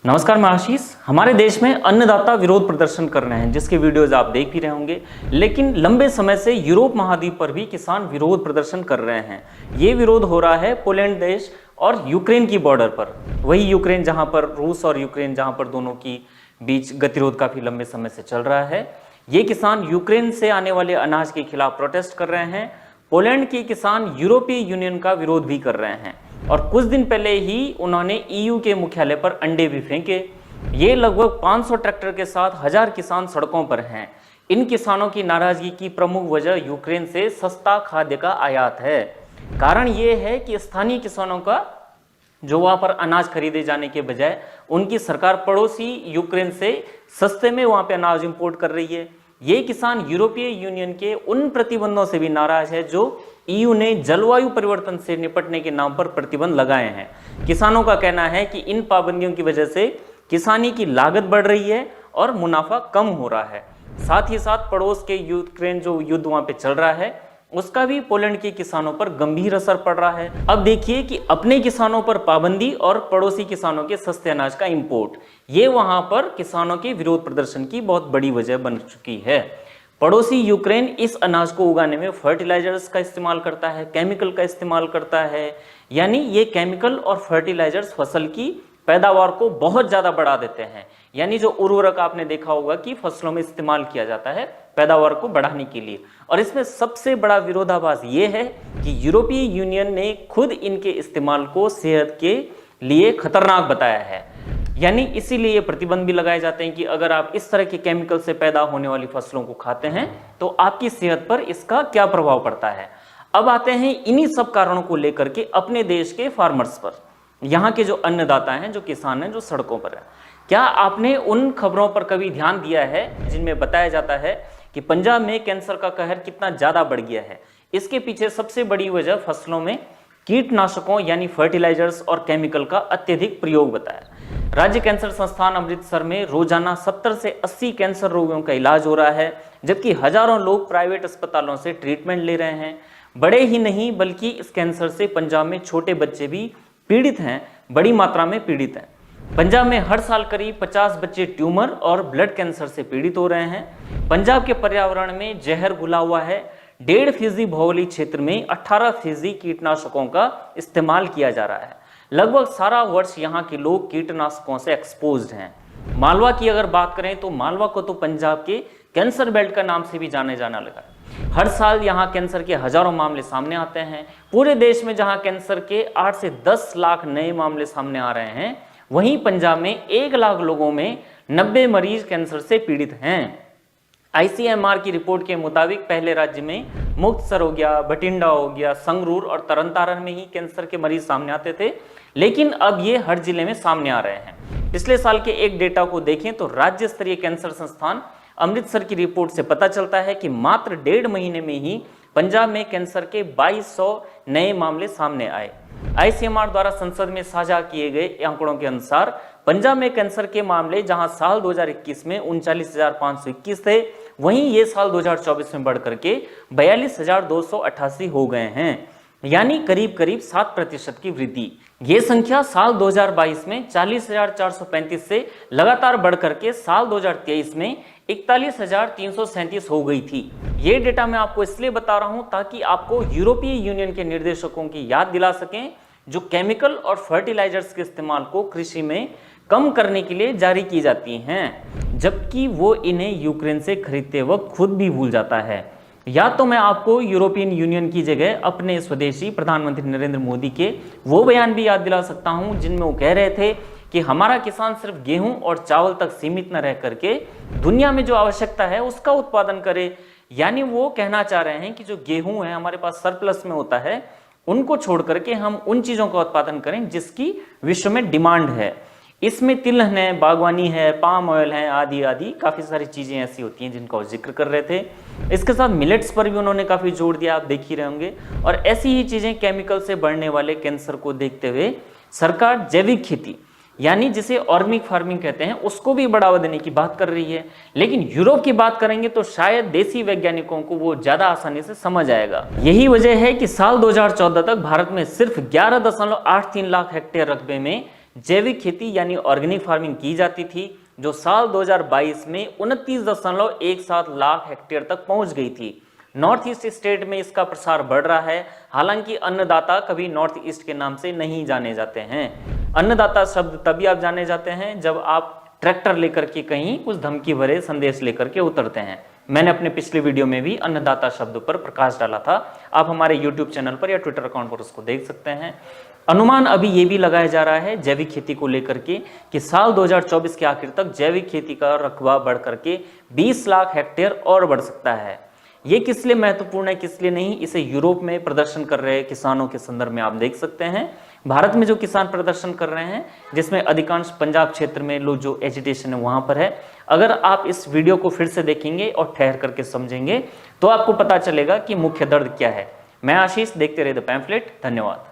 नमस्कार, मैं आशीष। हमारे देश में अन्नदाता विरोध प्रदर्शन कर रहे हैं, जिसके वीडियोज आप देख भी रहे होंगे। लेकिन लंबे समय से यूरोप महाद्वीप पर भी किसान विरोध प्रदर्शन कर रहे हैं। ये विरोध हो रहा है पोलैंड देश और यूक्रेन की बॉर्डर पर। वही यूक्रेन जहां पर रूस और यूक्रेन जहां पर दोनों की बीच गतिरोध काफी लंबे समय से चल रहा है। ये किसान यूक्रेन से आने वाले अनाज के खिलाफ प्रोटेस्ट कर रहे हैं। पोलैंड के किसान यूरोपीय यूनियन का विरोध भी कर रहे हैं और कुछ दिन पहले ही उन्होंने ईयू के मुख्यालय पर अंडे भी फेंके। ये लगभग 500 ट्रैक्टर के साथ 1000 किसान सड़कों पर हैं। इन किसानों की नाराजगी की प्रमुख वजह यूक्रेन से सस्ता खाद्य का आयात है। कारण ये है कि स्थानीय किसानों का जो वहां पर अनाज खरीदे जाने के बजाय उनकी सरकार पड़ोसी यूक्रेन से सस्ते में वहां पे अनाज इंपोर्ट कर रही है। ये किसान यूरोपीय यूनियन के उन प्रतिबंधों से भी नाराज है जो ईयू ने जलवायु परिवर्तन से निपटने के नाम पर प्रतिबंध लगाए हैं। किसानों का कहना है कि इन पाबंदियों की वजह से किसानी की लागत बढ़ रही है और मुनाफा कम हो रहा है। साथ ही साथ पड़ोस के यूक्रेन जो युद्ध वहां पे चल रहा है उसका भी पोलैंड के किसानों पर गंभीर असर पड़ रहा है। अब देखिए कि अपने किसानों पर पाबंदी और पड़ोसी किसानों के सस्ते अनाज का इंपोर्ट, ये वहां पर किसानों के विरोध प्रदर्शन की बहुत बड़ी वजह बन चुकी है। पड़ोसी यूक्रेन इस अनाज को उगाने में फर्टिलाइजर्स का इस्तेमाल करता है, केमिकल का इस्तेमाल करता है। यानी ये केमिकल और फर्टिलाइजर्स फसल की पैदावार को बहुत ज़्यादा बढ़ा देते हैं। यानी जो उर्वरक आपने देखा होगा कि फसलों में इस्तेमाल किया जाता है पैदावार को बढ़ाने के लिए। और इसमें सबसे बड़ा विरोधाभास ये है कि यूरोपीय यूनियन ने खुद इनके इस्तेमाल को सेहत के लिए खतरनाक बताया है। यानी इसीलिए प्रतिबंध भी लगाए जाते हैं कि अगर आप इस तरह के केमिकल से पैदा होने वाली फसलों को खाते हैं तो आपकी सेहत पर इसका क्या प्रभाव पड़ता है। अब आते हैं इन्हीं सब कारणों को लेकर के अपने देश के फार्मर्स पर, यहाँ के जो अन्नदाता हैं, जो किसान हैं, जो सड़कों पर हैं। क्या आपने उन खबरों पर कभी ध्यान दिया है जिनमें बताया जाता है कि पंजाब में कैंसर का कहर कितना ज्यादा बढ़ गया है? इसके पीछे सबसे बड़ी वजह फसलों में कीटनाशकों यानी फर्टिलाइजर्स और केमिकल का अत्यधिक प्रयोग बताया। राज्य कैंसर संस्थान अमृतसर में रोजाना 70 से 80 कैंसर रोगियों का इलाज हो रहा है, जबकि हजारों लोग प्राइवेट अस्पतालों से ट्रीटमेंट ले रहे हैं। बड़े ही नहीं बल्कि इस कैंसर से पंजाब में छोटे बच्चे भी पीड़ित हैं, बड़ी मात्रा में पीड़ित हैं। पंजाब में हर साल करीब 50 बच्चे ट्यूमर और ब्लड कैंसर से पीड़ित हो रहे हैं। पंजाब के पर्यावरण में जहर घुला हुआ है। 1.5% भौगोलिक क्षेत्र में 18% कीटनाशकों का इस्तेमाल किया जा रहा है। लगभग सारा वर्ष यहाँ के लोग कीटनाशकों से एक्सपोज्ड हैं। मालवा की अगर बात करें तो मालवा को तो पंजाब के कैंसर बेल्ट का नाम से भी जाने जाना लगा। हर साल यहाँ कैंसर के हजारों मामले सामने आते हैं। पूरे देश में जहाँ कैंसर के 8 से 10 लाख नए मामले सामने आ रहे हैं, वहीं पंजाब में 1 लाख लोगों में 90 मरीज कैंसर से पीड़ित हैं। ICMR की रिपोर्ट के मुताबिक पहले राज्य में मुक्तसर हो गया, बठिंडा हो गया, संगरूर और तरन में ही कैंसर के मरीज सामने आते थे, लेकिन अब ये हर जिले में सामने आ रहे हैं। पिछले साल के एक डेटा को देखें तो राज्य स्तरीय कैंसर संस्थान अमृतसर की रिपोर्ट से पता चलता है कि मात्र 1.5 महीने में ही पंजाब में कैंसर के 2200 नए मामले सामने आए। ICMR द्वारा संसद में साझा किए गए आंकड़ों के अनुसार पंजाब में कैंसर के मामले जहां साल 2021 में 39,521 थे, वहीं ये साल 2024 में बढ़कर के 42,288 हो गए हैं। यानी करीब करीब 7% की वृद्धि। ये संख्या साल 2022 में 40,435 से लगातार बढ़कर के साल 2023 में 41,337 हो गई थी। ये डेटा मैं आपको इसलिए बता रहा हूं ताकि आपको यूरोपीय यूनियन के निर्देशकों की याद दिला सकें, जो केमिकल और फर्टिलाइजर्स के इस्तेमाल को कृषि में कम करने के लिए जारी की जाती हैं, जबकि वो इन्हें यूक्रेन से खरीदते वक्त खुद भी भूल जाता है। या तो मैं आपको यूरोपियन यूनियन की जगह अपने स्वदेशी प्रधानमंत्री नरेंद्र मोदी के वो बयान भी याद दिला सकता हूं जिनमें वो कह रहे थे कि हमारा किसान सिर्फ गेहूं और चावल तक सीमित न रह करके दुनिया में जो आवश्यकता है उसका उत्पादन करे। यानी वो कहना चाह रहे हैं कि जो गेहूं है हमारे पास सरप्लस में होता है, उनको छोड़ करके हम उन चीजों का उत्पादन करें जिसकी विश्व में डिमांड है। इसमें तिलहन है, बागवानी है, पाम ऑयल है, आदि आदि काफ़ी सारी चीज़ें ऐसी होती हैं जिनका वो जिक्र कर रहे थे। इसके साथ मिलेट्स पर भी उन्होंने काफ़ी जोर दिया, आप देख ही रहे होंगे। और ऐसी ही चीज़ें केमिकल से बढ़ने वाले कैंसर को देखते हुए सरकार जैविक खेती यानी जिसे ऑर्गेनिक फार्मिंग कहते हैं उसको भी बढ़ावा देने की बात कर रही है। लेकिन यूरोप की बात करेंगे तो शायद देसी वैज्ञानिकों को वो ज्यादा आसानी से समझ आएगा। यही वजह है कि साल 2014 तक भारत में सिर्फ 11.83 लाख हेक्टेयर रकबे में जैविक खेती यानी ऑर्गेनिक फार्मिंग की जाती थी, जो साल 2022 में 29.17 लाख हेक्टेयर तक पहुंच गई थी। नॉर्थ ईस्ट स्टेट में इसका प्रसार बढ़ रहा है। हालांकि अन्नदाता कभी नॉर्थ ईस्ट के नाम से नहीं जाने जाते हैं। अन्नदाता शब्द तभी आप जाने जाते हैं जब आप ट्रैक्टर लेकर के कहीं कुछ धमकी भरे संदेश लेकर के उतरते हैं। मैंने अपने पिछले वीडियो में भी अन्नदाता शब्द पर प्रकाश डाला था, आप हमारे YouTube चैनल पर या ट्विटर अकाउंट पर उसको देख सकते हैं। अनुमान अभी ये भी लगाया जा रहा है जैविक खेती को लेकर के कि साल 2024 के आखिर तक जैविक खेती का रकबा बढ़ करके 20 लाख हेक्टेयर और बढ़ सकता है। ये किस लिए महत्वपूर्ण है, किस लिए नहीं, इसे यूरोप में प्रदर्शन कर रहे किसानों के संदर्भ में आप देख सकते हैं। भारत में जो किसान प्रदर्शन कर रहे हैं, जिसमें अधिकांश पंजाब क्षेत्र में लोग जो एजिटेशन है वहां पर है, अगर आप इस वीडियो को फिर से देखेंगे और ठहर करके समझेंगे तो आपको पता चलेगा कि मुख्य दर्द क्या है। मैं आशीष, देखते रहे द पैम्फलेट। धन्यवाद।